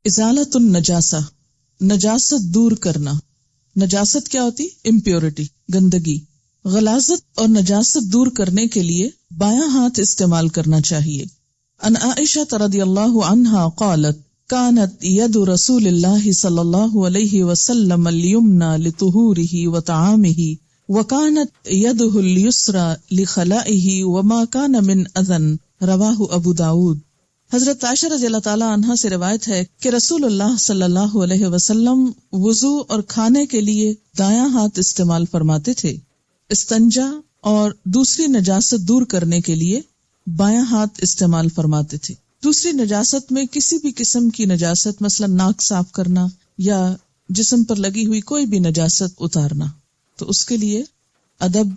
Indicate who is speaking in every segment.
Speaker 1: ازالۃ النجاسہ، نجاست دور کرنا. نجاست کیا ہوتی؟ امپیورٹی، گندگی. غلاظت اور نجاست دور کرنے کے لیے بایاں ہاتھ استعمال کرنا چاہیے. ان عائشہ رضی اللہ عنہا قالت كانت يد رسول اللہ صلی اللہ علیہ وسلم اليمنى لطهوره وطعامه وكانت يده اليسرى لخلائه وما كان من اذن. رواہ ابو داود. حضرت عائشہ رضی اللہ تعالی عنہا سے روایت ہے کہ رسول اللہ صلی اللہ علیہ وسلم وضو اور کھانے کے لیے دایاں ہاتھ استعمال فرماتے تھے. استنجا اور دوسری نجاست دور کرنے کے لیے بایاں ہاتھ استعمال فرماتے تھے. دوسری نجاست میں کسی بھی قسم کی نجاست، مثلا ناک صاف کرنا یا جسم پر لگی ہوئی کوئی بھی نجاست اتارنا، تو اس کے لیے ادب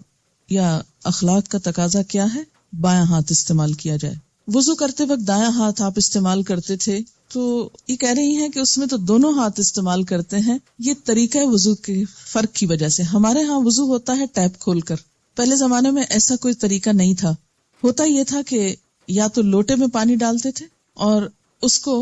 Speaker 1: یا اخلاق کا تقاضا کیا ہے؟ بایاں ہاتھ استعمال کیا جائے. وضو کرتے وقت دایاں ہاتھ آپ استعمال کرتے تھے، تو یہ کہہ رہی ہیں کہ اس میں تو دونوں ہاتھ استعمال کرتے ہیں. یہ طریقہ وضو کے فرق کی وجہ سے. ہمارے ہاں وضو ہوتا ہے ٹیپ کھول کر، پہلے زمانے میں ایسا کوئی طریقہ نہیں تھا. ہوتا یہ تھا کہ یا تو لوٹے میں پانی ڈالتے تھے اور اس کو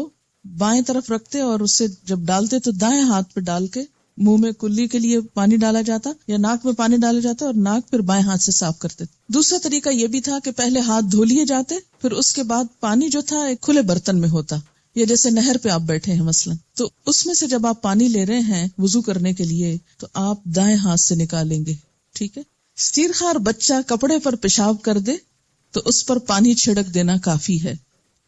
Speaker 1: بائیں طرف رکھتے، اور اسے جب ڈالتے تو دائیں ہاتھ پہ ڈال کے منہ میں کلی کے لیے پانی ڈالا جاتا یا ناک میں پانی ڈالا جاتا اور ناک پھر بائیں ہاتھ سے صاف کرتے. دوسرا طریقہ یہ بھی تھا کہ پہلے ہاتھ دھو لیے جاتے، پھر اس کے بعد پانی جو تھا ایک کھلے برتن میں ہوتا، یا جیسے نہر پہ آپ بیٹھے ہیں مثلا، تو اس میں سے جب آپ پانی لے رہے ہیں وضو کرنے کے لیے تو آپ دائیں ہاتھ سے نکالیں گے. ٹھیک ہے. سیرخوار بچہ کپڑے پر پیشاب کر دے تو اس پر پانی چھڑک دینا کافی ہے،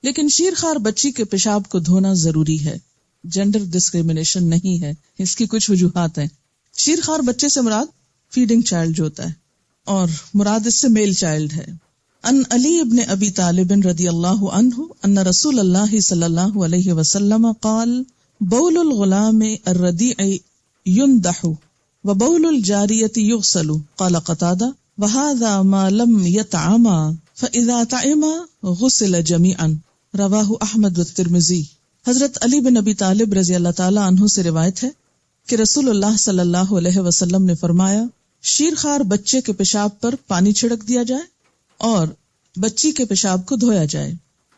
Speaker 1: لیکن شیرخوار بچی کے پیشاب کو دھونا ضروری ہے. جینڈر ڈسکریمنیشن نہیں ہے، اس کی کچھ وجوہات ہیں. شیرخوار بچے سے مراد فیڈنگ چائلڈ جو ہوتا ہے، اور مراد اس سے میل چائلڈ ہے. ان علی ابن ابی طالب رضی اللہ عنہ ان رسول اللہ صلی اللہ علیہ وسلم قال بول الغلام الردیع یندح وبول الجاریۃ یغسل. قال قتادہ وهذا ما لم يطعما فاذا طعما غسل جميعا. رواہ احمد والترمذی. حضرت علی بن ابی طالب رضی اللہ تعالی عنہ سے روایت ہے کہ رسول اللہ صلی اللہ علیہ وسلم نے فرمایا شیرخوار بچے کے پیشاب پر پانی چھڑک دیا جائے اور بچی کے پیشاب کو دھویا جائے.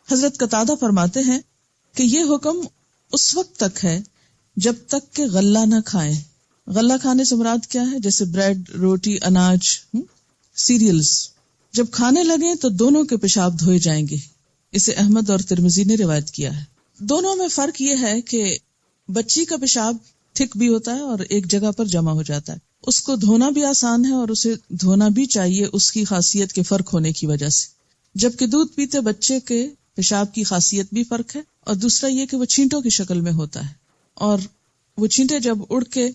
Speaker 1: حضرت قتادہ فرماتے ہیں کہ یہ حکم اس وقت تک ہے جب تک کہ غلہ نہ کھائیں. غلہ کھانے سے مراد کیا ہے؟ جیسے بریڈ، روٹی، اناج، سیریلز. جب کھانے لگیں تو دونوں کے پیشاب دھوئے جائیں گے. اسے احمد اور ترمذی نے روایت کیا ہے. دونوں میں فرق یہ ہے کہ بچی کا پیشاب تھک بھی ہوتا ہے اور ایک جگہ پر جمع ہو جاتا ہے. اس کو دھونا بھی آسان ہے اور اسے دھونا بھی چاہیے اس کی خاصیت کے فرق ہونے کی وجہ سے. جبکہ دودھ پیتے بچے کے پیشاب کی خاصیت بھی فرق ہے، اور دوسرا یہ کہ وہ چھینٹوں کی شکل میں ہوتا ہے، اور وہ چھینٹے جب اڑ کے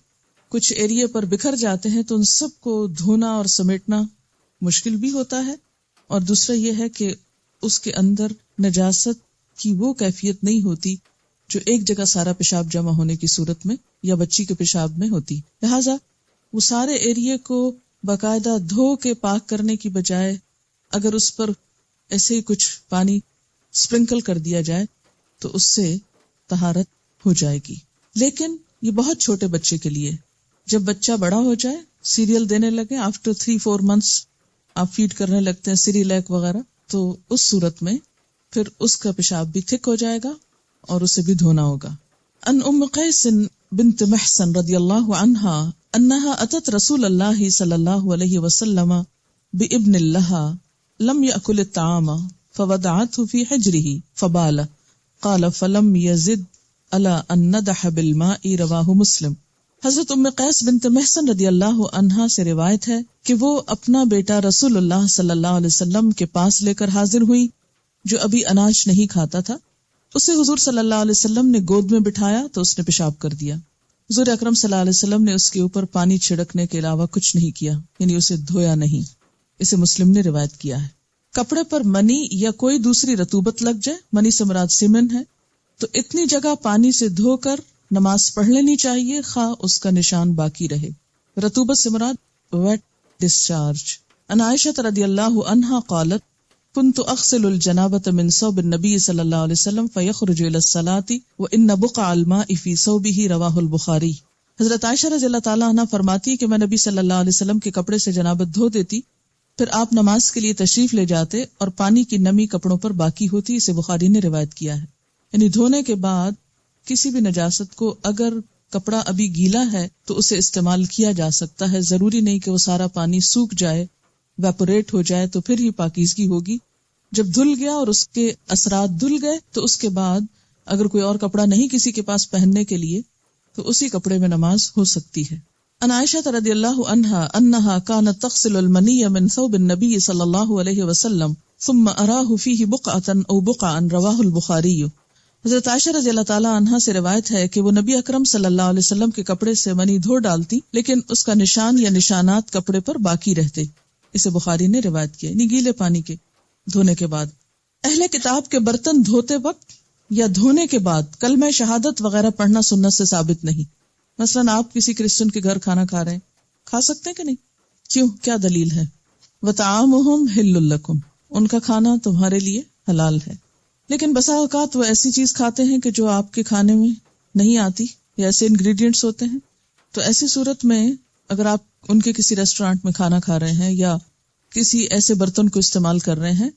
Speaker 1: کچھ ایریے پر بکھر جاتے ہیں تو ان سب کو دھونا اور سمیٹنا مشکل بھی ہوتا ہے. اور دوسرا یہ ہے کہ اس کے اندر نجاست کی وہ کیفیت نہیں ہوتی جو ایک جگہ سارا پیشاب جمع ہونے کی صورت میں یا بچی کے پیشاب میں ہوتی. لہٰذا وہ سارے ایریے کو باقاعدہ دھو کے پاک کرنے کی بجائے اگر اس پر ایسے ہی کچھ پانی سپرنکل کر دیا جائے تو اس سے طہارت ہو جائے گی. لیکن یہ بہت چھوٹے بچے کے لیے. جب بچہ بڑا ہو جائے، سیریل دینے لگے، آفٹر 3-4 months آپ فیڈ کرنے لگتے ہیں سیریلیک وغیرہ، تو اس صورت میں پھر اس کا پیشاب بھی تھک ہو جائے گا اور اسے بھی دھونا ہوگا. ان ام قیس بنت محسن رضی اللہ عنہا انہا اتت رسول اللہ صلی اللہ علیہ وسلم بابن لها لم يأكل الطعام فوضعته في حجره فبال قال فلم يزد على ان ندح بالماء. رواہ مسلم. حضرت ام قیس بنت محسن رضی اللہ عنہا سے روایت ہے کہ وہ اپنا بیٹا رسول اللہ صلی اللہ علیہ وسلم کے پاس لے کر حاضر ہوئی جو ابھی اناج نہیں کھاتا تھا. اسے حضور صلی اللہ علیہ وسلم نے گود میں بٹھایا تو اس نے پیشاب کر دیا. حضور اکرم صلی اللہ علیہ وسلم نے اس کے اوپر پانی چھڑکنے کے علاوہ کچھ نہیں کیا، یعنی اسے دھویا نہیں. اسے مسلم نے روایت کیا ہے. کپڑے پر منی یا کوئی دوسری رطوبت لگ جائے، منی سے مراد سیمن ہے، تو اتنی جگہ پانی سے دھو کر نماز پڑھ لینی چاہیے، خواہ اس کا نشان باقی رہے. رطوبت سے مراد ویٹ ڈسچارج. ان عائشہ رضی اللہ عنہا قالت كنت اغسل الجنابة من ثوب النبي صلی اللہ علیہ وسلم فيخرج الى الصلاة وان بقع الماء في ثوبه. رواہ البخاری. حضرت عائشہ رضی اللہ تعالی عنہ فرماتی ہے کہ میں نبی صلی اللہ علیہ وسلم کے کپڑے سے جنابت دھو دیتی، پھر آپ نماز کے لیے تشریف لے جاتے اور پانی کی نمی کپڑوں پر باقی ہوتی. اسے بخاری نے روایت کیا ہے. یعنی دھونے کے بعد کسی بھی نجاست کو اگر کپڑا ابھی گیلا ہے تو اسے استعمال کیا جا سکتا ہے، ضروری نہیں کہ وہ سارا پانی سوکھ جائے، ویپوریٹ ہو جائے تو پھر ہی پاکیزگی ہوگی۔ جب دھل گیا اور اس کے اثرات دھل گئے تو اس کے بعد اگر کوئی اور کپڑا نہیں کسی کے پاس پہننے کے لیے تو اسی کپڑے میں نماز ہو سکتی ہے۔ عن عائشہ رضی اللہ عنہا انہا کانت تغسل المنی من ثوب النبی صلی اللہ علیہ وسلم ثم اراہ فیہ بقعة او بقعا رواہ البخاری۔ حضرت عائشہ رضی اللہ تعالیٰ عنہا سے روایت ہے کہ وہ نبی اکرم صلی اللہ علیہ وسلم کے کپڑے سے منی دھو ڈالتی لیکن اس کا نشان یا نشانات کپڑے پر باقی رہتے۔ اسے بخاری نے روایت کیا، یعنی گیلے پانی کے دھونے کے بعد۔ اہل کتاب کے برتن دھوتے وقت یا دھونے کے بعد کلمہ شہادت وغیرہ پڑھنا سنت سے ثابت نہیں۔ مثلاً آپ کسی کرسچن کے گھر کھانا کھا رہے ہیں، کھا سکتے ہیں کہ نہیں؟ کیوں؟ کیا دلیل ہے؟ وَطَعَامُهُمْ حِلٌّ لَكُمْ، ان کا کھانا تمہارے لیے حلال ہے۔ لیکن بسا اوقات وہ ایسی چیز کھاتے ہیں کہ جو آپ کے کھانے میں نہیں آتی یا ایسے انگریڈینٹس ہوتے ہیں، تو ایسی صورت میں اگر آپ ان کے کسی ریسٹورانٹ میں کھانا کھا رہے ہیں یا کسی ایسے برتن کو استعمال کر رہے ہیں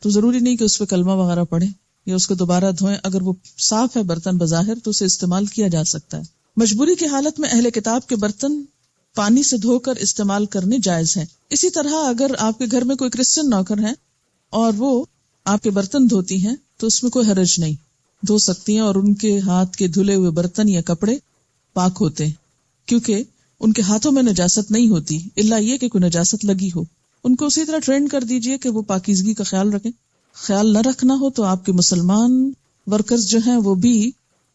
Speaker 1: تو ضروری نہیں کہ اس پہ کلمہ وغیرہ پڑھیں یا اس کو دوبارہ دھوئیں۔ اگر وہ صاف ہے برتن بظاہر تو اسے استعمال کیا جا سکتا ہے۔ مجبوری کی حالت میں اہل کتاب کے برتن پانی سے دھو کر استعمال کرنے جائز ہیں۔ اسی طرح اگر آپ کے گھر میں کوئی کرسچن نوکر ہیں اور وہ آپ کے برتن دھوتی ہیں تو اس میں کوئی حرج نہیں، دھو سکتی ہیں، اور ان کے ہاتھ کے دھلے ہوئے برتن یا کپڑے پاک ہوتے ہیں کیونکہ ان کے ہاتھوں میں نجاست نہیں ہوتی، الا یہ کہ کوئی نجاست لگی ہو۔ ان کو اسی طرح ٹرین کر دیجئے کہ وہ پاکیزگی کا خیال رکھیں۔ خیال نہ رکھنا ہو تو آپ کے مسلمان ورکرز جو ہیں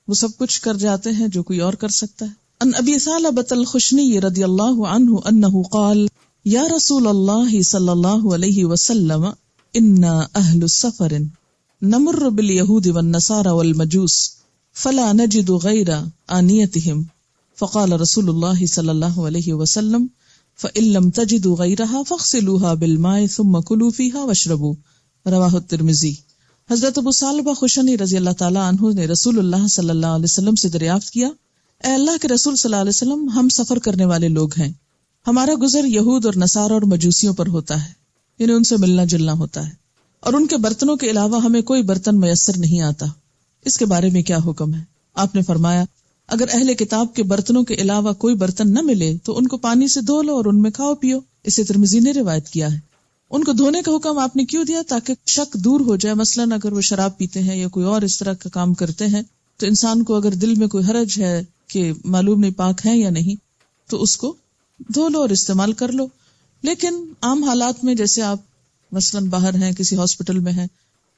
Speaker 1: وہ سب کچھ کر جاتے ہیں جو کوئی اور کر سکتا ہے۔ ان ابی ثعلبۃ الخشنی رضی اللہ عنہ انہ قال یا رسول اللہ صلی اللہ علیہ وسلم انا اہل السفر نمر بالیہود والنصارى والمجوس فلا نجد غیر آنیتہم فقال رسول اللہ صلی اللہ علیہ وسلم فإن لم تجدوا غیرها فاغسلوها بالماء ثم کلوا فیها واشربوا رواہ الترمذی۔ حضرت ابو ثعلبہ خشنی رضی اللہ تعالیٰ عنہ نے رسول اللہ صلی اللہ علیہ وسلم سے دریافت کیا، اے اللہ کے رسول صلی اللہ علیہ وسلم، ہم سفر کرنے والے لوگ ہیں، ہمارا گزر یہود اور نصارہ اور مجوسیوں پر ہوتا ہے، یعنی ان سے ملنا جلنا ہوتا ہے، اور ان کے برتنوں کے علاوہ ہمیں کوئی برتن میسر نہیں آتا، اس کے بارے میں کیا حکم ہے؟ آپ نے فرمایا اگر اہل کتاب کے برتنوں کے علاوہ کوئی برتن نہ ملے تو ان کو پانی سے دھو لو اور ان میں کھاؤ پیو۔ اسے ترمذی نے روایت کیا ہے۔ ان کو دھونے کا حکم آپ نے کیوں دیا؟ تاکہ شک دور ہو جائے، مثلاً اگر وہ شراب پیتے ہیں یا کوئی اور اس طرح کا کام کرتے ہیں تو انسان کو اگر دل میں کوئی حرج ہے کہ معلوم نہیں پاک ہے یا نہیں تو اس کو دھو لو اور استعمال کر لو۔ لیکن عام حالات میں جیسے آپ مثلاً باہر ہیں، کسی ہاسپٹل میں ہیں،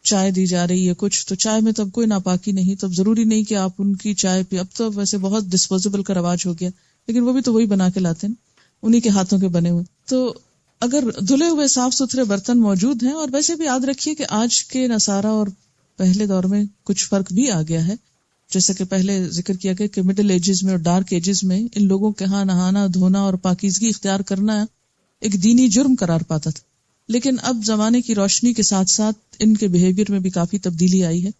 Speaker 1: چائے دی جا رہی ہے کچھ، تو چائے میں تب کوئی ناپاکی نہیں، تب ضروری نہیں کہ آپ ان کی چائے پی۔ اب تو ویسے بہت ڈسپوزیبل کا رواج ہو گیا، لیکن وہ بھی تو وہی بنا کے لاتے ہیں، انہی کے ہاتھوں کے بنے ہوئے۔ تو اگر دھلے ہوئے صاف ستھرے برتن موجود ہیں، اور ویسے بھی یاد رکھیے کہ آج کے نصارہ اور پہلے دور میں کچھ فرق بھی آ گیا ہے، جیسا کہ پہلے ذکر کیا گیا کہ مڈل ایجز میں اور ڈارک ایجز میں ان لوگوں کے ہاں نہانا دھونا اور پاکیزگی اختیار کرنا ایک دینی جرم قرار پاتا تھا، لیکن اب زمانے کی روشنی کے ساتھ ساتھ ان کے بیہیویئر میں بھی کافی تبدیلی آئی ہے۔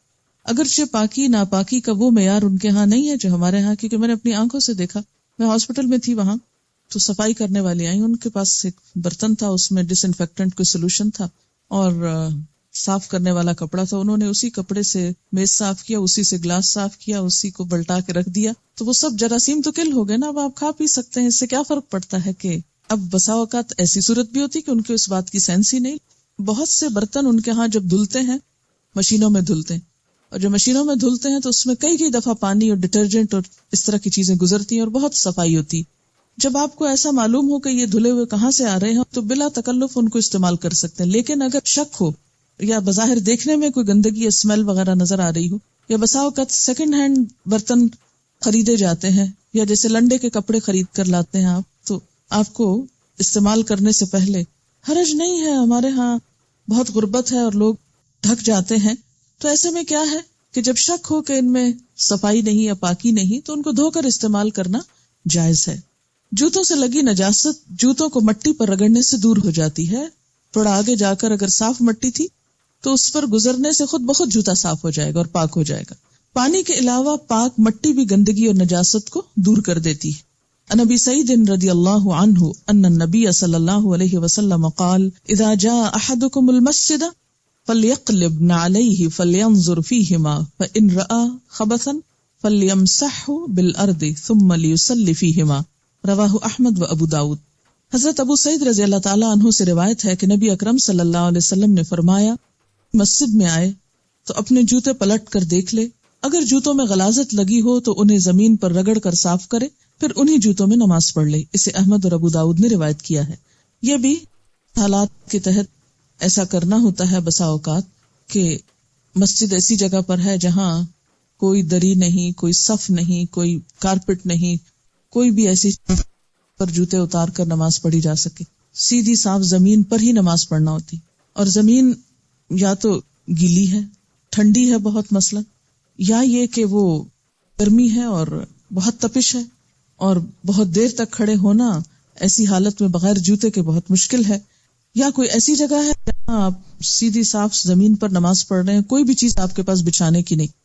Speaker 1: اگرچہ پاکی ناپاکی کا وہ معیار ان کے ہاں نہیں ہے جو ہمارے ہاں، کیونکہ میں نے اپنی آنکھوں سے دیکھا، میں ہاسپٹل میں تھی وہاں، تو صفائی کرنے والی آئیں، ان کے پاس ایک برتن تھا، اس میں ڈس انفیکٹنٹ کوئی سولوشن تھا اور صاف کرنے والا کپڑا تھا، انہوں نے اسی کپڑے سے میز صاف کیا، اسی سے گلاس صاف کیا، اسی کو بلٹا کے رکھ دیا، تو وہ سب جراثیم تو کل ہو گئے نا، اب آپ کھا پی سکتے ہیں، اس سے کیا فرق پڑتا ہے؟ کہ اب بسا اوقات ایسی صورت بھی ہوتی کہ ان کو اس بات کی سینس ہی نہیں۔ بہت سے برتن ان کے ہاں جب دھلتے ہیں مشینوں میں دھلتے ہیں، اور جو مشینوں میں دھلتے ہیں تو اس میں کئی دفعہ پانی اور ڈٹرجنٹ اور اس طرح کی چیزیں گزرتی ہیں اور بہت صفائی ہوتی۔ جب آپ کو ایسا معلوم ہو کہ یہ دھلے ہوئے کہاں سے آ رہے ہیں تو بلا تکلف ان کو استعمال کر سکتے ہیں، لیکن اگر شک ہو یا بظاہر دیکھنے میں کوئی گندگی یا اسمیل وغیرہ نظر آ رہی ہو، یا بسا اوقات سیکنڈ ہینڈ برتن خریدے جاتے ہیں، یا جیسے لنڈے کے کپڑے خرید کر لاتے ہیں آپ، تو آپ کو استعمال کرنے سے پہلے حرج نہیں ہے، ہمارے ہاں بہت غربت ہے اور لوگ ڈھک جاتے ہیں، تو ایسے میں کیا ہے کہ جب شک ہو کہ ان میں صفائی نہیں یا پاکی نہیں تو ان کو دھو کر استعمال کرنا جائز ہے۔ جوتوں سے لگی نجاست جوتوں کو مٹی پر رگڑنے سے دور ہو جاتی ہے، تھوڑا آگے جا کر اگر صاف مٹی تھی تو اس پر گزرنے سے خود بخود جوتا صاف ہو جائے گا اور پاک ہو جائے گا۔ پانی کے علاوہ پاک مٹی بھی گندگی اور نجاست کو دور کر دیتی ہے۔ عن ابی سعید رضی اللہ عنہ ان النبی صلی اللہ علیہ وسلم قال اذا جاء احدکم المسجد فلیقلب نعلیہ فلینظر فیہما فإن رأى خبثا فَلْيَمْسَحْهُ بِالْأَرْضِ ثُمَّ لِيُصَلِّ فِيهِمَا رواہ احمد و ابو داؤد۔ حضرت ابو سعید رضی اللہ تعالیٰ عنہ سے روایت ہے کہ نبی اکرم صلی اللہ علیہ وسلم نے فرمایا، مسجد میں آئے تو اپنے جوتے پلٹ کر دیکھ لے، اگر جوتوں میں غلاظت لگی ہو تو انہیں زمین پر رگڑ کر صاف کرے، پھر انہی جوتوں میں نماز پڑھ لے۔ اسے احمد اور ابو داؤد نے روایت کیا ہے۔ یہ بھی حالات کے تحت ایسا کرنا ہوتا ہے بسا اوقات کہ مسجد ایسی جگہ پر ہے جہاں کوئی دری نہیں، کوئی صف نہیں، کوئی کارپٹ نہیں، کوئی بھی ایسی پر جوتے اتار کر نماز پڑھی جا سکے، سیدھی صاف زمین پر ہی نماز پڑھنا ہوتی، اور زمین یا تو گیلی ہے، ٹھنڈی ہے بہت مثلا، یا یہ کہ وہ گرمی ہے اور بہت تپش ہے اور بہت دیر تک کھڑے ہونا ایسی حالت میں بغیر جوتے کے بہت مشکل ہے، یا کوئی ایسی جگہ ہے جہاں آپ سیدھی صاف زمین پر نماز پڑھ رہے ہیں، کوئی بھی چیز آپ کے پاس بچھانے کی نہیں۔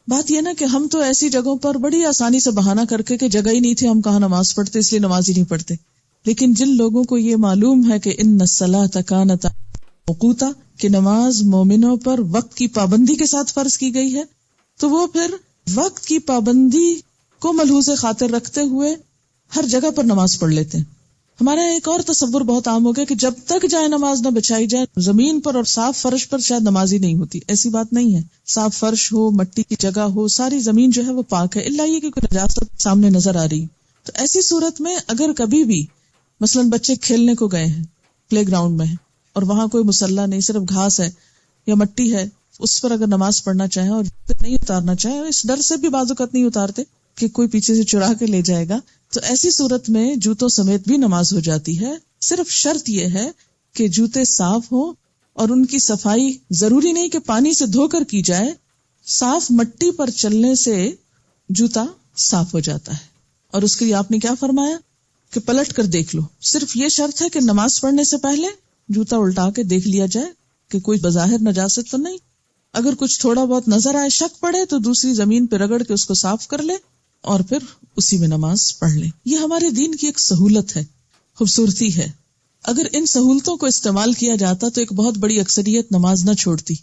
Speaker 1: بات یہ نا کہ ہم تو ایسی جگہوں پر بڑی آسانی سے بہانہ کر کے کہ جگہ ہی نہیں تھی، ہم کہاں نماز پڑھتے، اس لیے نماز ہی نہیں پڑھتے۔ لیکن جن لوگوں کو یہ معلوم ہے کہ ان الصلاۃ کانت موقوتا، کہ نماز مومنوں پر وقت کی پابندی کے ساتھ فرض کی گئی ہے، تو وہ پھر وقت کی پابندی کو ملحوظ خاطر رکھتے ہوئے ہر جگہ پر نماز پڑھ لیتے ہیں۔ ہمارا ایک اور تصور بہت عام ہو گیا کہ جب تک جائے نماز نہ بچھائی جائے زمین پر اور صاف فرش پر شاید نماز ہی نہیں ہوتی۔ ایسی بات نہیں ہے، صاف فرش ہو، مٹی کی جگہ ہو، ساری زمین جو ہے وہ پاک ہے، الا یہ کہ کوئی نجاست سامنے نظر آ رہی۔ تو ایسی صورت میں اگر کبھی بھی مثلاً بچے کھیلنے کو گئے ہیں، پلے گراؤنڈ میں ہیں اور وہاں کوئی مصلی نہیں، صرف گھاس ہے یا مٹی ہے، اس پر اگر نماز پڑھنا چاہیں اور نہیں اتارنا چاہیں، اور اس ڈر سے بھی بعض اوقات نہیں اتارتے کہ کوئی پیچھے سے چرا کے لے جائے گا، تو ایسی صورت میں جوتوں سمیت بھی نماز ہو جاتی ہے۔ صرف شرط یہ ہے کہ جوتے صاف ہوں اور ان کی صفائی ضروری نہیں کہ پانی سے دھو کر کی جائے، صاف مٹی پر چلنے سے جوتا صاف ہو جاتا ہے۔ اور اس کے لیے آپ نے کیا فرمایا کہ پلٹ کر دیکھ لو۔ صرف یہ شرط ہے کہ نماز پڑھنے سے پہلے جوتا الٹا کے دیکھ لیا جائے کہ کوئی بظاہر نجاست تو نہیں۔ اگر کچھ تھوڑا بہت نظر آئے، شک پڑے، تو دوسری زمین پہ رگڑ کے اس کو صاف کر لے اور پھر اسی میں نماز پڑھ لیں۔ یہ ہمارے دین کی ایک سہولت ہے، خوبصورتی ہے۔ اگر ان سہولتوں کو استعمال کیا جاتا تو ایک بہت بڑی اکثریت نماز نہ چھوڑتی۔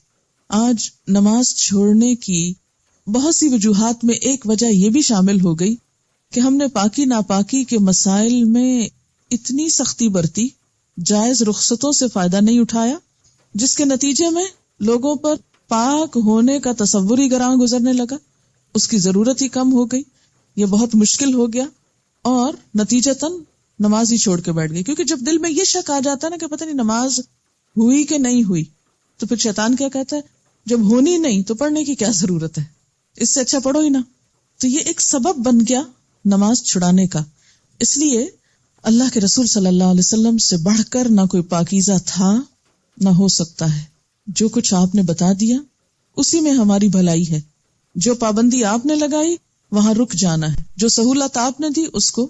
Speaker 1: آج نماز چھوڑنے کی بہت سی وجوہات میں ایک وجہ یہ بھی شامل ہو گئی کہ ہم نے پاکی ناپاکی کے مسائل میں اتنی سختی برتی، جائز رخصتوں سے فائدہ نہیں اٹھایا، جس کے نتیجے میں لوگوں پر پاک ہونے کا تصور ہی گراں گزرنے لگا، اس کی ضرورت ہی کم ہو گئی، یہ بہت مشکل ہو گیا، اور نتیجتاً نماز ہی چھوڑ کے بیٹھ گئی۔ کیونکہ جب دل میں یہ شک آ جاتا ہے نا کہ پتہ نہیں نماز ہوئی کہ نہیں ہوئی، تو پھر شیطان کیا کہتا ہے، جب ہونی نہیں تو پڑھنے کی کیا ضرورت ہے، اس سے اچھا پڑھو ہی نہ۔ تو یہ ایک سبب بن گیا نماز چھڑانے کا۔ اس لیے اللہ کے رسول صلی اللہ علیہ وسلم سے بڑھ کر نہ کوئی پاکیزہ تھا نہ ہو سکتا ہے۔ جو کچھ آپ نے بتا دیا اسی میں ہماری بھلائی ہے، جو پابندی آپ نے لگائی وہاں رک جانا ہے، جو سہولت آپ نے دی اس کو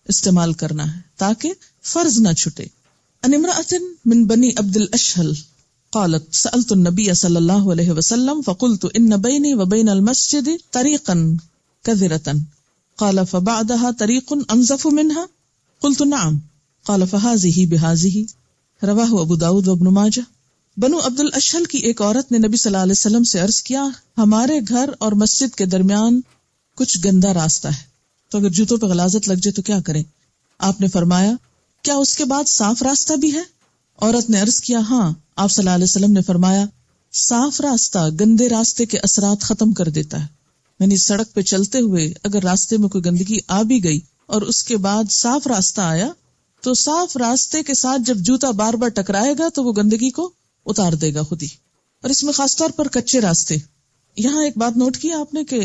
Speaker 1: استعمال کرنا ہے تاکہ فرض نہ چھٹے۔ ان امرأة من بنی عبد الاشہل قالت سألت النبی صلی اللہ علیہ وسلم فقلت ان بینی وبین المسجد طریقا کذرة قال فبعدها طریق انظف منها قلت نعم قال فهذه بهذه رواہ ابو داود و ابن ماجہ۔ بنو عبد الاشہل کی ایک عورت نے نبی صلی اللہ علیہ وسلم سے عرض کیا، ہمارے گھر اور مسجد کے درمیان کچھ گندا راستہ ہے، تو اگر جوتوں پہ غلاظت لگ جائے تو کیا کریں؟ آپ نے فرمایا کیا اس کے بعد صاف راستہ بھی ہے؟ عورت نے عرض کیا ہاں۔ آپ صلی اللہ علیہ وسلم نے فرمایا صاف راستہ گندے راستے کے اثرات ختم کر دیتا ہے، یعنی سڑک پہ چلتے ہوئے اگر راستے میں کوئی گندگی آ بھی گئی اور اس کے بعد صاف راستہ آیا تو صاف راستے کے ساتھ جب جوتا بار بار ٹکرائے گا تو وہ گندگی کو اتار دے گا خود ہی۔ اور اس میں خاص طور پر کچے راستے۔ یہاں ایک بات نوٹ کیا آپ نے کہ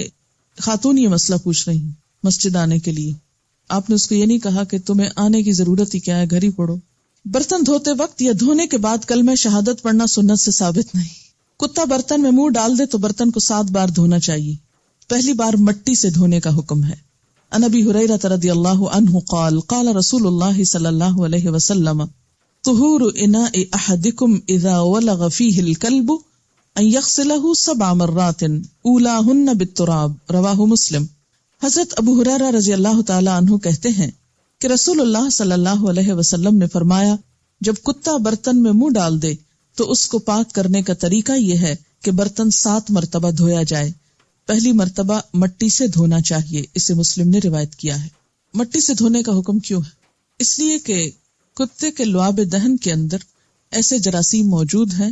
Speaker 1: خاتون یہ مسئلہ پوچھ رہی ہیں مسجد آنے کے لیے، آپ نے اس کو یہ نہیں کہا کہ تمہیں آنے کی ضرورت ہی کیا ہے، گھر ہی پڑھو۔ برتن دھوتے وقت یا دھونے کے بعد کلمہ شہادت پڑھنا سنت سے ثابت نہیں۔ کتا برتن میں منہ ڈال دے تو برتن کو 7 بار دھونا چاہیے، پہلی بار مٹی سے دھونے کا حکم ہے۔ عن ابی ہریرہ رضی اللہ عنہ قال قال رسول اللہ صلی اللہ علیہ وسلم طہور اناء احدکم اذا ولغ فیہ الکلب ان یغسلہ 7 مرات اولاہن بالتراب رواہ مسلم۔ حضرت ابو ہریرہ رضی اللہ تعالی عنہ کہتے ہیں کہ رسول اللہ صلی اللہ علیہ وسلم نے فرمایا جب کتا برتن میں منہ ڈال دے تو اس کو پاک کرنے کا طریقہ یہ ہے کہ برتن 7 مرتبہ دھویا جائے، پہلی مرتبہ مٹی سے دھونا چاہیے، اسے مسلم نے روایت کیا ہے۔ مٹی سے دھونے کا حکم کیوں ہے؟ اس لیے کہ کتے کے لعاب دہن کے اندر ایسے جراثیم موجود ہیں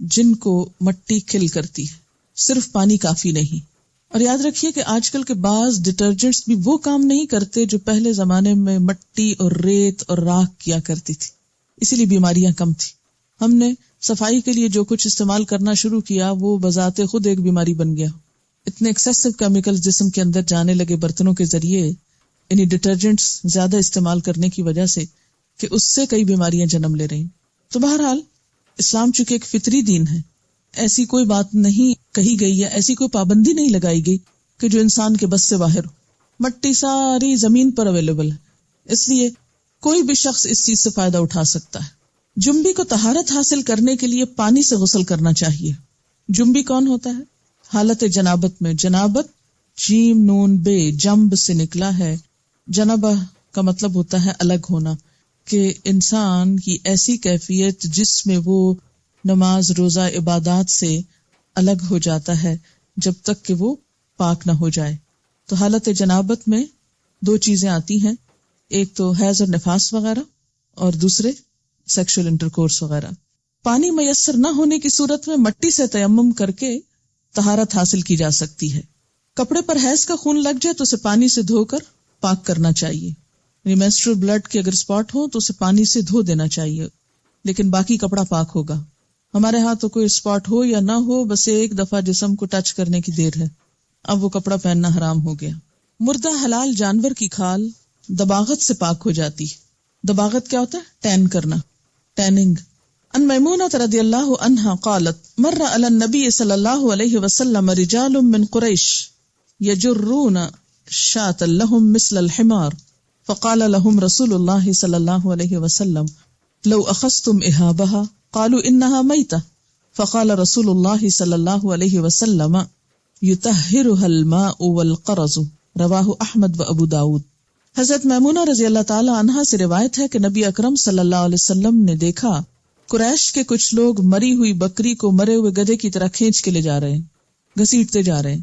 Speaker 1: جن کو مٹی کھل کرتی ہے، صرف پانی کافی نہیں۔ اور یاد رکھیے کہ آج کل کے بعض ڈٹرجنٹس بھی وہ کام نہیں کرتے جو پہلے زمانے میں مٹی اور ریت اور راکھ کیا کرتی تھی، اسی لیے بیماریاں کم تھی۔ ہم نے صفائی کے لیے جو کچھ استعمال کرنا شروع کیا وہ بذات خود ایک بیماری بن گیا۔ اتنے ایکسیسو کیمیکلز جسم کے اندر جانے لگے برتنوں کے ذریعے، یعنی ڈٹرجنٹس زیادہ استعمال کرنے کی وجہ سے، کہ اس سے کئی بیماریاں جنم لے رہی۔ تو بہرحال اسلام چونکہ ایک فطری دین ہے، ایسی کوئی بات نہیں کہی گئی ہے، ایسی کوئی پابندی نہیں لگائی گئی کہ جو انسان کے بس سے باہر ہو۔ مٹی ساری زمین پر اویلیبل ہے، اس لیے کوئی بھی شخص اس چیز سے فائدہ اٹھا سکتا ہے۔ جنبی کو طہارت حاصل کرنے کے لیے پانی سے غسل کرنا چاہیے۔ جنبی کون ہوتا ہے؟ حالت جنابت میں، جنابت جیم نون بے جنب سے نکلا ہے۔ جنابہ کا مطلب ہوتا ہے الگ ہونا، کہ انسان کی ایسی کیفیت جس میں وہ نماز روزہ عبادات سے الگ ہو جاتا ہے جب تک کہ وہ پاک نہ ہو جائے۔ تو حالت جنابت میں دو چیزیں آتی ہیں، ایک تو حیض اور نفاس وغیرہ، اور دوسرے سیکشل انٹرکورس وغیرہ۔ پانی میسر نہ ہونے کی صورت میں مٹی سے تیمم کر کے طہارت حاصل کی جا سکتی ہے۔ کپڑے پر حیض کا خون لگ جائے تو اسے پانی سے دھو کر پاک کرنا چاہیے، یعنی مینسٹرل بلڈ کے اگر اسپاٹ ہو تو اسے پانی سے دھو دینا چاہیے، لیکن باقی کپڑا پاک ہوگا۔ ہمارے ہاں تو کوئی اسپاٹ ہو یا نہ ہو، بس ایک دفعہ جسم کو ٹچ کرنے کی دیر ہے، اب وہ کپڑا پہننا حرام ہو گیا۔ مردہ حلال جانور کی کھال دباغت سے پاک ہو جاتی ہے۔ دباغت کیا ہوتا ہے؟ ٹین کرنا، ٹیننگ۔ ان میمونہ رضی اللہ عنہا قالت مر علی النبی صلی اللہ علیہ وسلم رجال من قریش یجرون شاة لهم مثل الحمار فقال لهم رسول الله صلی اللہ علیہ وسلم لو اخذتم اهابها قالوا انها میتة فقال رسول اللہ صلی اللہ علیہ وسلم یطہرها الماء والقرز، رواہ احمد و ابو داود۔ حضرت میمونہ رضی اللہ تعالی عنہا سے روایت ہے کہ نبی اکرم صلی اللہ علیہ وسلم نے دیکھا قریش کے کچھ لوگ مری ہوئی بکری کو مرے ہوئے گدھے کی طرح کھینچ کے لے جا رہے ہیں، گھسیٹتے جا رہے ہیں۔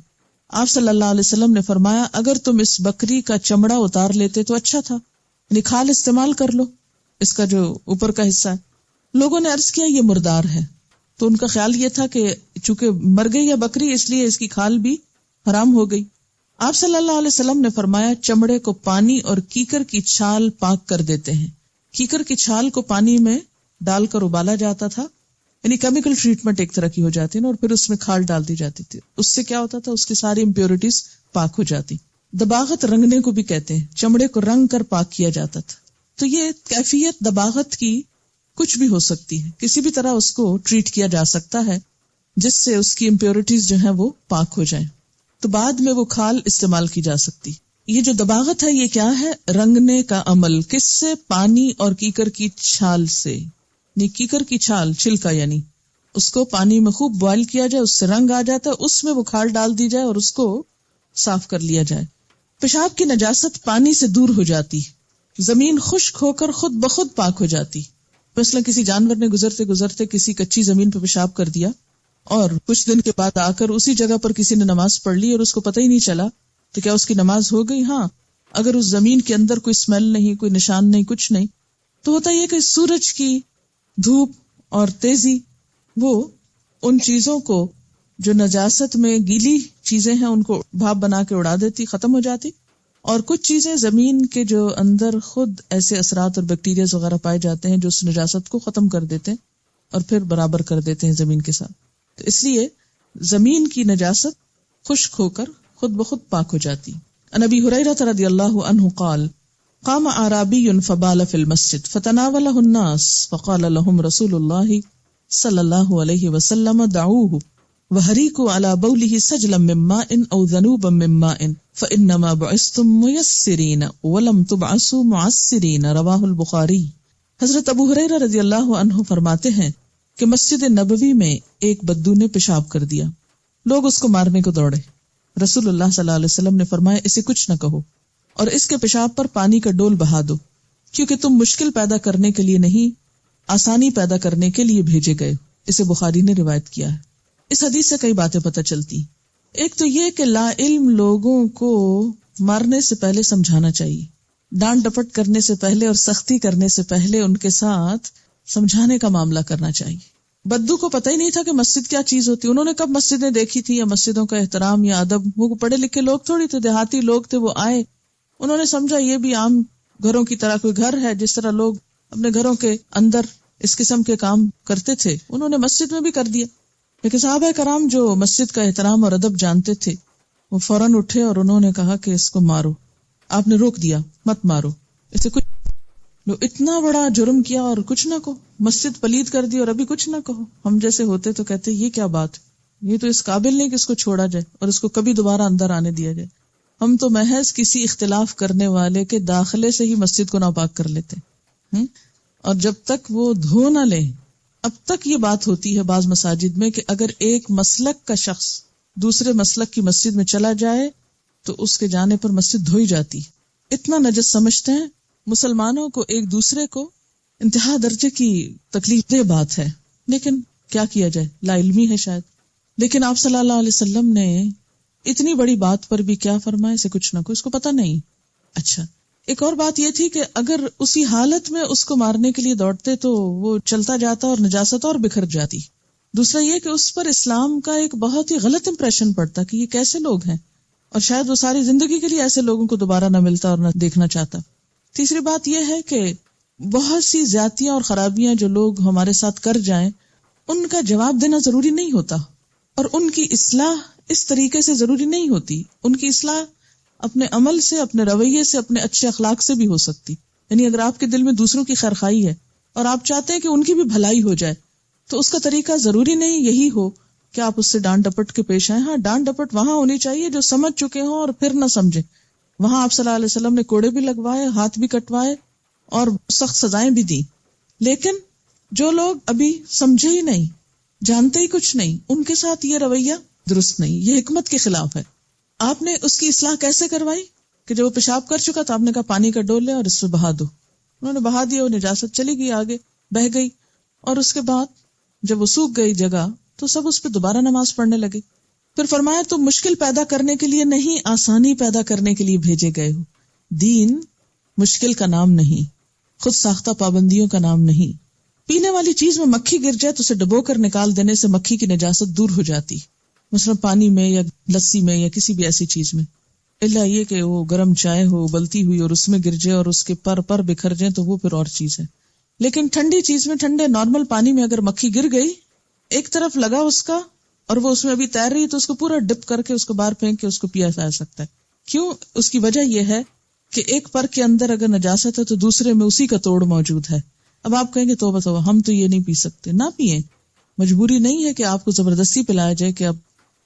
Speaker 1: آپ صلی اللہ علیہ وسلم نے فرمایا اگر تم اس بکری کا چمڑا اتار لیتے تو اچھا تھا، یعنی کھال استعمال کر لو، اس کا جو اوپر کا حصہ ہے۔ لوگوں نے عرض کیا یہ مردار ہے، تو ان کا خیال یہ تھا کہ چونکہ مر گئی ہے بکری اس لیے اس کی کھال بھی حرام ہو گئی۔ آپ صلی اللہ علیہ وسلم نے فرمایا چمڑے کو پانی اور کیکر کی چھال پاک کر دیتے ہیں۔ کیکر کی چھال کو پانی میں ڈال کر ابالا جاتا تھا، یعنی کیمیکل ٹریٹمنٹ ایک طرح کی ہو جاتی ہے، اور پھر اس میں کھال ڈال دی جاتی تھی، اس سے کیا ہوتا تھا؟ اس کی ساری امپیورٹیز پاک ہو جاتی۔ دباغت رنگنے کو بھی کہتے ہیں، چمڑے کو رنگ کر پاک کیا جاتا تھا۔ تو یہ کیفیت دباغت کی کچھ بھی ہو سکتی ہے، کسی بھی طرح اس کو ٹریٹ کیا جا سکتا ہے جس سے اس کی امپیورٹیز جو ہیں وہ پاک ہو جائیں، تو بعد میں وہ کھال استعمال کی جا سکتی۔ یہ جو دباغت ہے یہ کیا ہے؟ رنگنے کا عمل، کس سے؟ پانی اور کیکر کی چھال سے۔ کیکر کی چھال، چھلکا، یعنی اس کو پانی میں خوب بوائل کیا جائے، اس سے رنگ آ جاتا ہے، اس میں وہ کھال ڈال دی جائے اور اس کو صاف کر لیا جائے۔ پیشاب کی نجاست پانی سے دور ہو جاتی، زمین خشک ہو کر خود بخود پاک ہو جاتی۔ مثلا کسی جانور نے گزرتے گزرتے کسی کچی زمین پہ پیشاب کر دیا اور کچھ دن کے بعد آ کر اسی جگہ پر کسی نے نماز پڑھ لی اور اس کو پتہ ہی نہیں چلا، تو کیا اس کی نماز ہو گئی؟ ہاں، اگر اس زمین کے اندر کوئی اسمیل نہیں، کوئی نشان نہیں، کچھ نہیں، تو ہوتا یہ کہ سورج کی دھوپ اور تیزی وہ ان چیزوں کو جو نجاست میں گیلی چیزیں ہیں ان کو بھاپ بنا کے اڑا دیتی، ختم ہو جاتی، اور کچھ چیزیں زمین کے جو اندر خود ایسے اثرات اور بیکٹیریاز وغیرہ پائے جاتے ہیں جو اس نجاست کو ختم کر دیتے ہیں اور پھر برابر کر دیتے ہیں زمین کے ساتھ۔ تو اس لیے زمین کی نجاست خشک ہو کر خود بخود پاک ہو جاتی۔ عن ابی ہریرہ رضی اللہ عنہ قال قام اعرابی فبال فی المسجد فتناولہ الناس فقال لهم رسول اللہ صلی اللہ علیہ وسلم دعوه وحریکوا علی بولہ سجلا من ماء او ذنوبا من ماء فانما بعثتم میسرین ولم تبعثوا معسرین، رواہ البخاری۔ حضرت ابو ہریرہ رضی اللہ عنہ فرماتے ہیں کہ مسجد نبوی میں ایک بدو نے پیشاب کر دیا، لوگ اس کو مارنے کو دوڑے۔ رسول اللہ صلی اللہ علیہ وسلم نے فرمایا اسے کچھ نہ کہو اور اس کے پیشاب پر پانی کا ڈول بہا دو، کیونکہ تم مشکل پیدا کرنے کے لیے نہیں، آسانی پیدا کرنے کے لیے بھیجے گئے۔ اسے بخاری نے روایت کیا ہے۔ اس حدیث سے کئی باتیں پتہ چلتی۔ ایک تو یہ کہ لا علم لوگوں کو مارنے سے پہلے سمجھانا چاہیے، ڈانٹ ڈپٹ کرنے سے پہلے اور سختی کرنے سے پہلے ان کے ساتھ سمجھانے کا معاملہ کرنا چاہیے۔ بدو کو پتہ ہی نہیں تھا کہ مسجد کیا چیز ہوتی، انہوں نے کب مسجدیں دیکھی تھی یا مسجدوں کا احترام یا ادب، وہ پڑھے لکھے لوگ تھوڑی تھے، دیہاتی لوگ تھے، وہ آئے، انہوں نے سمجھا یہ بھی عام گھروں کی طرح کوئی گھر ہے، جس طرح لوگ اپنے گھروں کے اندر اس قسم کے کام کرتے تھے، انہوں نے مسجد میں بھی کر دیا۔ لیکن صحابہ کرام جو مسجد کا احترام اور ادب جانتے تھے، وہ فوراً اٹھے اور انہوں نے کہا کہ اس کو مارو۔ آپ نے روک دیا، مت مارو، اسے کچھ لو، اتنا بڑا جرم کیا اور کچھ نہ کہو، مسجد پلید کر دی اور ابھی کچھ نہ کہو۔ ہم جیسے ہوتے تو کہتے یہ کیا بات، یہ تو اس قابل نہیں کہ اس کو چھوڑا جائے اور اس کو کبھی دوبارہ اندر آنے دیا جائے۔ ہم تو محض کسی اختلاف کرنے والے کے داخلے سے ہی مسجد کو ناپاک کر لیتے ہیں، اور جب تک وہ دھو نہ لیں، اب تک یہ بات ہوتی ہے بعض مساجد میں کہ اگر ایک مسلک کا شخص دوسرے مسلک کی مسجد میں چلا جائے تو اس کے جانے پر مسجد دھوئی جاتی۔ اتنا نجس سمجھتے ہیں مسلمانوں کو، ایک دوسرے کو، انتہا درجے کی تکلیف دہ بات ہے، لیکن کیا کیا جائے، لا علمی ہے شاید۔ لیکن آپ صلی اللہ علیہ وسلم نے اتنی بڑی بات پر بھی کیا فرمایا، اسے کچھ نہ کچھ، اس کو پتہ نہیں۔ اچھا، ایک اور بات یہ تھی کہ اگر اسی حالت میں اس کو مارنے کے لیے دوڑتے تو وہ چلتا جاتا اور نجاست اور بکھر جاتی۔ دوسرا یہ کہ اس پر اسلام کا ایک بہت ہی غلط امپریشن پڑتا کہ یہ کیسے لوگ ہیں، اور شاید وہ ساری زندگی کے لیے ایسے لوگوں کو دوبارہ نہ ملتا اور نہ دیکھنا چاہتا۔ تیسری بات یہ ہے کہ بہت سی زیادتیاں اور خرابیاں جو لوگ ہمارے ساتھ کر جائیں، ان کا جواب دینا ضروری نہیں ہوتا، اور ان کی اصلاح اس طریقے سے ضروری نہیں ہوتی۔ ان کی اصلاح اپنے عمل سے، اپنے رویے سے، اپنے اچھے اخلاق سے بھی ہو سکتی۔ یعنی اگر آپ کے دل میں دوسروں کی خیرخواہی ہے اور آپ چاہتے ہیں کہ ان کی بھی بھلائی ہو جائے، تو اس کا طریقہ ضروری نہیں یہی ہو کہ آپ اس سے ڈانٹ ڈپٹ کے پیش آئیں۔ ہاں، ڈانٹ ڈپٹ وہاں ہونی چاہیے جو سمجھ چکے ہوں اور پھر نہ سمجھیں۔ وہاں آپ صلی اللہ علیہ وسلم نے کوڑے بھی لگوائے، ہاتھ بھی کٹوائے اور سخت سزائیں بھی دی۔ لیکن جو لوگ ابھی سمجھے ہی نہیں، جانتے ہی کچھ نہیں، ان کے ساتھ یہ رویہ درست نہیں، یہ حکمت کے خلاف ہے۔ آپ نے اس کی اصلاح کیسے کروائی کہ جب وہ پیشاب کر چکا تو آپ نے کہا پانی کا ڈول لے اور اس پہ بہا دو۔ انہوں نے بہا دیا، وہ نجاست چلی گئی، آگے بہہ گئی، اور اس کے بعد جب وہ سوکھ گئی جگہ تو سب اس پہ دوبارہ نماز پڑھنے لگے۔ پھر فرمایا تم مشکل پیدا کرنے کے لیے نہیں، آسانی پیدا کرنے کے لیے بھیجے گئے ہو۔ دین مشکل کا نام نہیں، خود ساختہ پابندیوں کا نام نہیں۔ پینے والی چیز میں مکھی گر جائے تو اسے ڈبو کر نکال دینے سے مکھی کی نجاست دور ہو جاتی، مثلا پانی میں یا لسی میں یا کسی بھی ایسی چیز میں، الا یہ کہ وہ گرم چائے ہو ابلتی ہوئی اور اس میں گر جائے اور اس کے پر بکھر جائیں تو وہ پھر اور چیز ہے۔ لیکن ٹھنڈی چیز میں، ٹھنڈے نارمل پانی میں اگر مکھی گر گئی، ایک طرف لگا اس کا اور وہ اس میں ابھی تیر رہی تو اس کو پورا ڈپ کر کے اس کو باہر پھینک کے اس کو پیا جا سکتا ہے۔ کیوں؟ اس کی وجہ یہ ہے کہ ایک پر کے اندر اگر نجاست ہے تو دوسرے میں اسی کا توڑ موجود ہے۔ اب آپ کہیں گے توبہ توبہ، ہم تو یہ نہیں پی سکتے، نہ پیئیں، مجبوری نہیں ہے کہ آپ کو زبردستی پلایا جائے کہ اب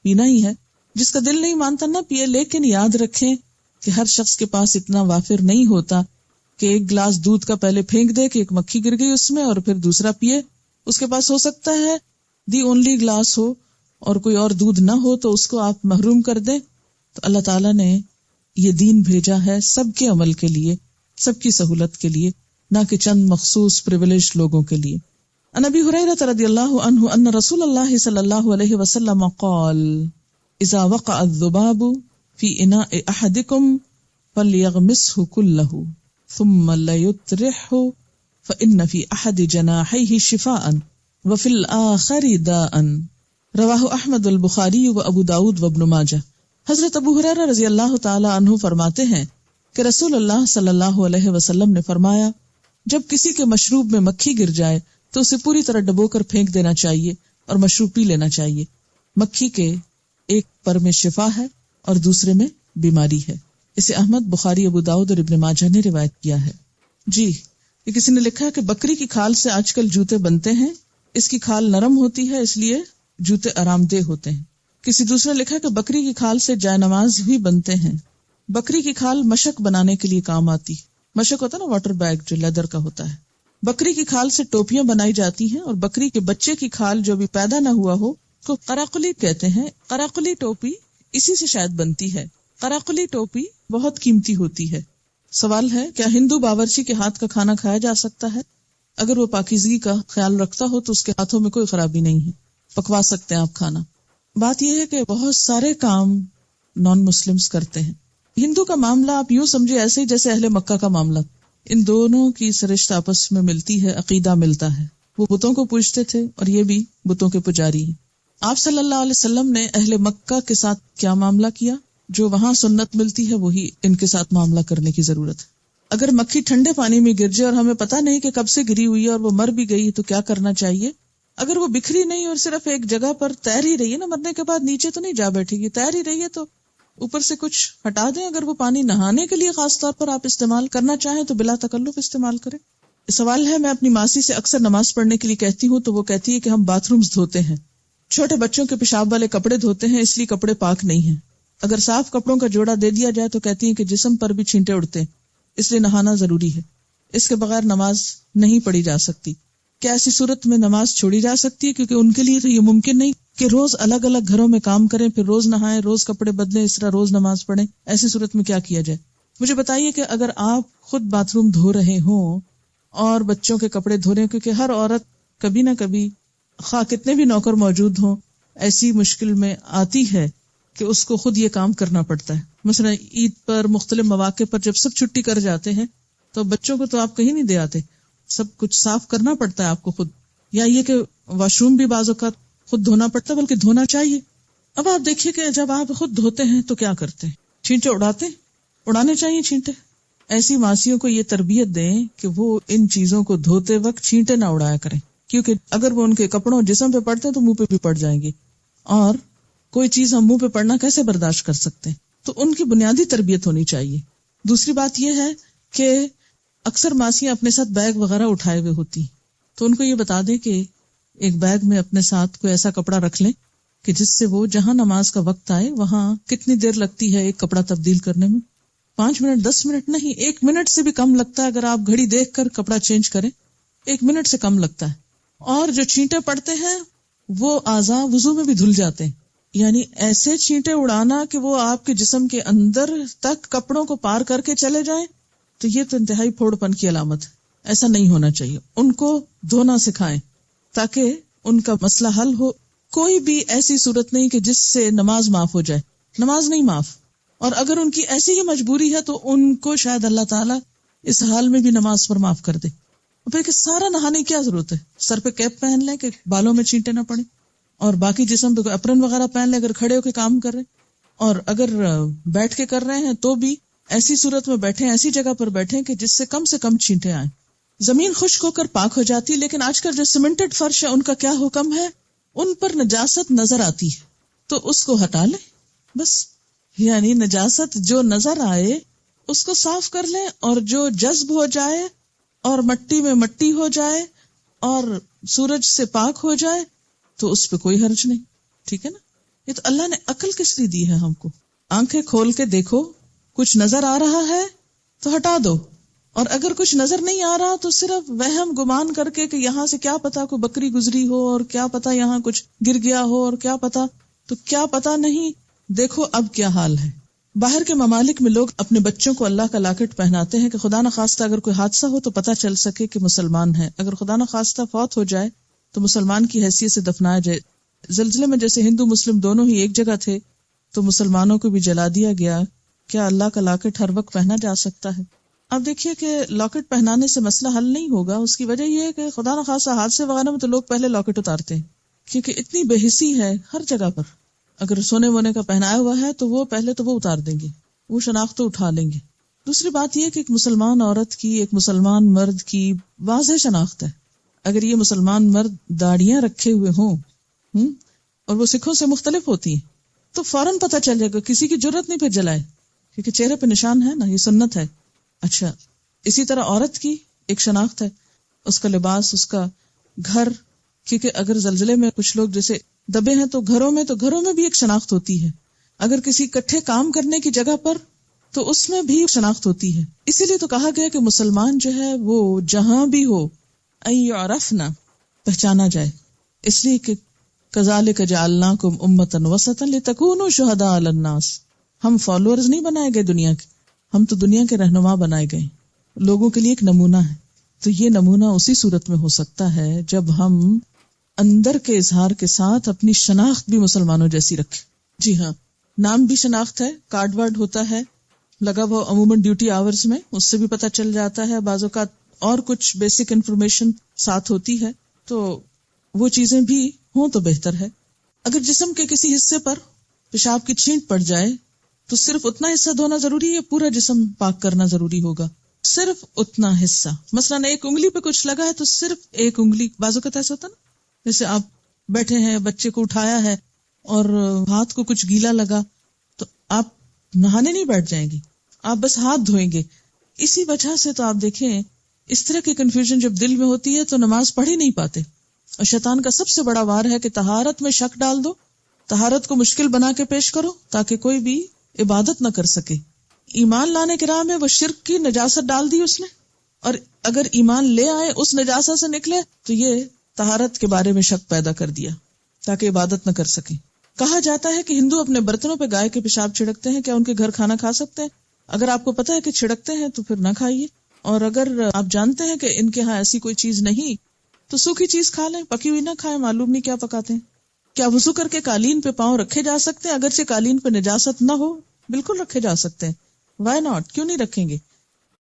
Speaker 1: پینا ہی ہے۔ جس کا دل نہیں مانتا نہ پیے، لیکن یاد رکھیں کہ ہر شخص کے پاس اتنا وافر نہیں ہوتا کہ ایک گلاس دودھ کا پہلے پھینک دے کہ ایک مکھی گر گئی اس میں اور پھر دوسرا پیے۔ اس کے پاس ہو سکتا ہے دی اونلی گلاس ہو اور کوئی اور دودھ نہ ہو تو اس کو آپ محروم کر دیں۔ تو اللہ تعالیٰ نے یہ دین بھیجا ہے سب کے عمل کے لیے، سب کی سہولت کے لیے، نہ کہ چند مخصوص پریویلیج لوگوں کے لیے۔ عن ابی ہریرہ رضی اللہ عنہ ان رسول اللہ صلی اللہ علیہ وسلم قال اذا وقع الذباب في اناء احدكم فليغمسه كله ثم ليطرحه فان في احد جناحيه شفاء وفي الاخر داء رواہ احمد البخاری و ابو داود و ابن ماجہ۔ حضرت ابو ہریرہ رضی اللہ تعالی عنہ فرماتے ہیں کہ رسول اللہ صلی اللہ علیہ وسلم نے فرمایا، جب کسی کے مشروب میں مکھی گر جائے تو اسے پوری طرح ڈبو کر پھینک دینا چاہیے اور مشروب پی لینا چاہیے۔ مکھی کے ایک پر میں شفا ہے اور دوسرے میں بیماری ہے۔ اسے احمد، بخاری، ابو داؤد اور ابن ماجہ نے روایت کیا ہے۔ جی، یہ کسی نے لکھا کہ بکری کی کھال سے آج کل جوتے بنتے ہیں، اس کی کھال نرم ہوتی ہے اس لیے جوتے آرام دہ ہوتے ہیں۔ کسی دوسرے نے لکھا کہ بکری کی کھال سے جائے نماز بھی بنتے ہیں۔ بکری کی کھال مشق بنانے کے لیے کام آتی، مشق ہوتا ہے نا، واٹر بیگ جو لیدر کا ہوتا ہے۔ بکری کی کھال سے ٹوپیاں بنائی جاتی ہیں، اور بکری کے بچے کی کھال جو ابھی پیدا نہ ہوا ہو کو قراقلی کہتے ہیں۔ قراقلی ٹوپی اسی سے شاید بنتی ہے۔ قراقلی ٹوپی بہت قیمتی ہوتی ہے۔ سوال ہے، کیا ہندو باورچی کے ہاتھ کا کھانا کھایا جا سکتا ہے؟ اگر وہ پاکیزگی کا خیال رکھتا ہو تو اس کے ہاتھوں میں کوئی خرابی نہیں ہے، پکوا سکتے ہیں آپ کھانا۔ بات یہ ہے کہ بہت سارے کام نان مسلمز کرتے ہیں. ہندو کا معاملہ آپ یوں سمجھے ایسے ہی جیسے اہل مکہ کا معاملہ. ان دونوں کی سرشت آپس میں ملتی ہے، عقیدہ ملتا ہے. وہ بتوں کو پوجتے تھے اور یہ بھی بتوں کے پجاری ہیں. آپ صلی اللہ علیہ وسلم نے اہل مکہ کے ساتھ کیا معاملہ کیا؟ جو وہاں سنت ملتی ہے وہی ان کے ساتھ معاملہ کرنے کی ضرورت ہے. اگر مکھی ٹھنڈے پانی میں گر جائے اور ہمیں پتہ نہیں کہ کب سے گری ہوئی ہے اور وہ مر بھی گئی تو کیا کرنا چاہیے؟ اگر وہ بکھری نہیں اور صرف ایک جگہ پر تیر ہی رہی ہے نا، مرنے کے بعد نیچے تو نہیں جا بیٹھے گی، تیر ہی رہی ہے تو اوپر سے کچھ ہٹا دیں. اگر وہ پانی نہانے کے لیے خاص طور پر آپ استعمال کرنا چاہیں تو بلا تکلف استعمال کریں. سوال ہے، میں اپنی ماسی سے اکثر نماز پڑھنے کے لیے کہتی ہوں تو وہ کہتی ہے کہ ہم باتھ رومز دھوتے ہیں، چھوٹے بچوں کے پیشاب والے کپڑے دھوتے ہیں، اس لیے کپڑے پاک نہیں ہیں. اگر صاف کپڑوں کا جوڑا دے دیا جائے تو کہتی ہیں کہ جسم پر بھی چھینٹے اڑتے ہیں، اس لیے نہانا ضروری ہے، اس کے بغیر نماز نہیں پڑھی جا سکتی. کیا ایسی صورت میں نماز چھوڑی جا سکتی ہے؟ کیونکہ ان کے لیے تو یہ ممکن نہیں کہ روز الگ الگ گھروں میں کام کریں، پھر روز نہائیں، روز کپڑے بدلیں، اس طرح روز نماز پڑھیں. ایسی صورت میں کیا کیا جائے؟ مجھے بتائیے کہ اگر آپ خود باتھ روم دھو رہے ہوں اور بچوں کے کپڑے دھو رہے ہیں، کیونکہ ہر عورت کبھی نہ کبھی، خواہ کتنے بھی نوکر موجود ہوں، ایسی مشکل میں آتی ہے کہ اس کو خود یہ کام کرنا پڑتا ہے. مثلا عید پر، مختلف مواقع پر جب سب چھٹی کر جاتے ہیں تو بچوں کو تو آپ کہیں نہیں دے آتے، سب کچھ صاف کرنا پڑتا ہے آپ کو خود. یا یہ کہ واش روم بھی بعض اوقات خود دھونا پڑتا ہے، بلکہ دھونا چاہیے. اب آپ دیکھیے کہ جب آپ خود دھوتے ہیں تو کیا کرتے ہیں؟ چھینٹے اڑانے چاہیے چھینٹے. ایسی ماسیوں کو یہ تربیت دیں کہ وہ ان چیزوں کو دھوتے وقت چھینٹے نہ اڑایا کریں، کیونکہ اگر وہ ان کے کپڑوں جسم پہ پڑتے ہیں تو منہ پہ بھی پڑ جائیں گے، اور کوئی چیز ہم منہ پہ پڑنا کیسے برداشت کر سکتے ہیں؟ تو ان کی بنیادی تربیت ہونی چاہیے. دوسری بات یہ ہے کہ اکثر ماسیاں اپنے ساتھ بیگ وغیرہ اٹھائے ہوئے ہوتی، تو ان کو یہ بتا دیں کہ ایک بیگ میں اپنے ساتھ کوئی ایسا کپڑا رکھ لیں کہ جس سے وہ جہاں نماز کا وقت آئے وہاں کتنی دیر لگتی ہے ایک کپڑا تبدیل کرنے میں؟ 5 منٹ، 10 منٹ نہیں، 1 منٹ سے بھی کم لگتا ہے. اگر آپ گھڑی دیکھ کر کپڑا چینج کریں 1 منٹ سے کم لگتا ہے. اور جو چھینٹے پڑتے ہیں وہ اعضاء وضو میں بھی دھل جاتے ہیں. یعنی ایسے چھینٹے اڑانا کہ وہ آپ کے جسم کے اندر تک کپڑوں کو پار کر کے چلے جائیں، تو یہ تو انتہائی پھوڑ پن کی علامت ہے. ایسا نہیں ہونا چاہیے. ان کو دھونا سکھائیں تاکہ ان کا مسئلہ حل ہو. کوئی بھی ایسی صورت نہیں کہ جس سے نماز معاف ہو جائے، نماز نہیں معاف. اور اگر ان کی ایسی ہی مجبوری ہے تو ان کو شاید اللہ تعالیٰ اس حال میں بھی نماز پر معاف کر دے. پھر کہ سارا نہانے کی کیا ضرورت ہے؟ سر پہ کیپ پہن لیں کہ بالوں میں چھینٹے نہ پڑیں، اور باقی جسم پہ اپرن وغیرہ پہن لیں اگر کھڑے ہو کے کام کر رہے ہیں، اور اگر بیٹھ کے کر رہے ہیں تو بھی ایسی صورت میں بیٹھیں، ایسی جگہ پر بیٹھیں کہ جس سے کم چھینٹے آئیں. زمین خشک ہو کر پاک ہو جاتی، لیکن آج کل جو سیمنٹڈ فرش ہے ان کا کیا حکم ہے؟ ان پر نجاست نظر آتی ہے تو اس کو ہٹا لیں بس. یعنی نجاست جو نظر آئے اس کو صاف کر لیں، اور جو جذب ہو جائے اور مٹی میں مٹی ہو جائے اور سورج سے پاک ہو جائے تو اس پہ کوئی حرج نہیں. ٹھیک ہے نا؟ یہ تو اللہ نے عقل کس لیے دی ہے ہم کو. آنکھیں کھول کے دیکھو، کچھ نظر آ رہا ہے تو ہٹا دو، اور اگر کچھ نظر نہیں آ رہا تو صرف وہم گمان کر کے کہ یہاں سے کیا پتا کوئی بکری گزری ہو، اور کیا پتا یہاں کچھ گر گیا ہو، اور کیا پتا، تو کیا پتا نہیں. دیکھو اب کیا حال ہے. باہر کے ممالک میں لوگ اپنے بچوں کو اللہ کا لاکٹ پہناتے ہیں کہ خدا نہ خواستہ اگر کوئی حادثہ ہو تو پتہ چل سکے کہ مسلمان ہے، اگر خدا نہ خواستہ فوت ہو جائے تو مسلمان کی حیثیت سے دفنایا جائے. زلزلے میں جیسے ہندو مسلم دونوں ہی ایک جگہ تھے تو مسلمانوں کو بھی جلا دیا گیا. کیا اللہ کا لاکٹ ہر وقت پہنا جا سکتا ہے؟ اب دیکھیے کہ لاکٹ پہنانے سے مسئلہ حل نہیں ہوگا. اس کی وجہ یہ ہے کہ خدا نہ خواستہ حادثے وغیرہ میں تو لوگ پہلے لاکٹ اتارتے ہیں، کیونکہ اتنی بے حسی ہے ہر جگہ پر. اگر سونے وونے کا پہنایا ہوا ہے تو وہ پہلے تو وہ اتار دیں گے، وہ شناخت اٹھا لیں گے. دوسری بات یہ کہ ایک مسلمان عورت کی، ایک مسلمان مرد کی واضح شناخت ہے. اگر یہ مسلمان مرد داڑیاں رکھے ہوئے ہوں اور وہ سکھوں سے مختلف ہوتی ہیں تو فوراً پتہ چل جائے گا. کسی کی جرت نہیں پھر جلائے، کیونکہ چہرے پہ نشان ہے نا، یہ سنت ہے. اچھا، اسی طرح عورت کی ایک شناخت ہے، اس کا لباس، اس کا گھر. کیونکہ اگر زلزلے میں کچھ لوگ جیسے دبے ہیں تو گھروں میں بھی ایک شناخت ہوتی ہے. اگر کسی اکٹھے کام کرنے کی جگہ پر تو اس میں بھی شناخت ہوتی ہے. اسی لیے تو کہا گیا کہ مسلمان جو ہے وہ جہاں بھی ہو یعرفنا، پہچانا جائے. اس لیے کہ کذالک جعلناکم امۃ وسطا لتکونوا شہداء علی الناس. ہم فالوورز نہیں بنائے گئے دنیا کے، ہم تو دنیا کے رہنما بنائے گئے، لوگوں کے لیے ایک نمونہ ہے. تو یہ نمونہ اسی صورت میں ہو سکتا ہے جب ہم اندر کے اظہار کے ساتھ اپنی شناخت بھی مسلمانوں جیسی رکھے. جی ہاں، نام بھی شناخت ہے، کارڈ وارڈ ہوتا ہے لگا وہ عموماً ڈیوٹی آورز میں، اس سے بھی پتہ چل جاتا ہے. بعض اوقات اور کچھ بیسک انفارمیشن ساتھ ہوتی ہے، تو وہ چیزیں بھی ہوں تو بہتر ہے. اگر جسم کے کسی حصے پر پیشاب کی چھینٹ پڑ جائے تو صرف اتنا حصہ دھونا ضروری ہے، پورا جسم پاک کرنا ضروری ہوگا؟ صرف اتنا حصہ. مثلاً ایک انگلی پہ کچھ لگا ہے تو صرف ایک انگلی. بعض اوقات ایسا ہوتا نا، جیسے آپ بیٹھے ہیں، بچے کو اٹھایا ہے اور ہاتھ کو کچھ گیلا لگا تو آپ نہانے نہیں بیٹھ جائیں گے، آپ بس ہاتھ دھوئیں گے. اسی وجہ سے تو آپ دیکھیں اس طرح کی کنفیوژن جب دل میں ہوتی ہے تو نماز پڑھ ہی نہیں پاتے. اور شیطان کا سب سے بڑا وار ہے کہ طہارت میں شک ڈال دو، طہارت کو مشکل بنا کے پیش کرو تاکہ کوئی بھی عبادت نہ کر سکے. ایمان لانے کی راہ میں وہ شرک کی نجاست ڈال دی اس نے، اور اگر ایمان لے آئے اس نجاست سے نکلے تو یہ طہارت کے بارے میں شک پیدا کر دیا تاکہ عبادت نہ کر سکے. کہا جاتا ہے کہ ہندو اپنے برتنوں پہ گائے کے پیشاب چھڑکتے ہیں، کیا ان کے گھر کھانا کھا سکتے ہیں؟ اگر آپ کو پتا ہے کہ چھڑکتے ہیں تو پھر نہ کھائیے، اور اگر آپ جانتے ہیں کہ ان کے ہاں ایسی کوئی چیز نہیں تو سوکھی چیز کھا لیں، پکی ہوئی نہ کھائیں، معلوم نہیں کیا پکاتے ہیں. کیا وضو کر کے قالین پہ پاؤں رکھے جا سکتے ہیں اگرچہ قالین پہ نجاست نہ ہو؟ بالکل رکھے جا سکتے ہیں. وائی ناٹ، کیوں نہیں رکھیں گے؟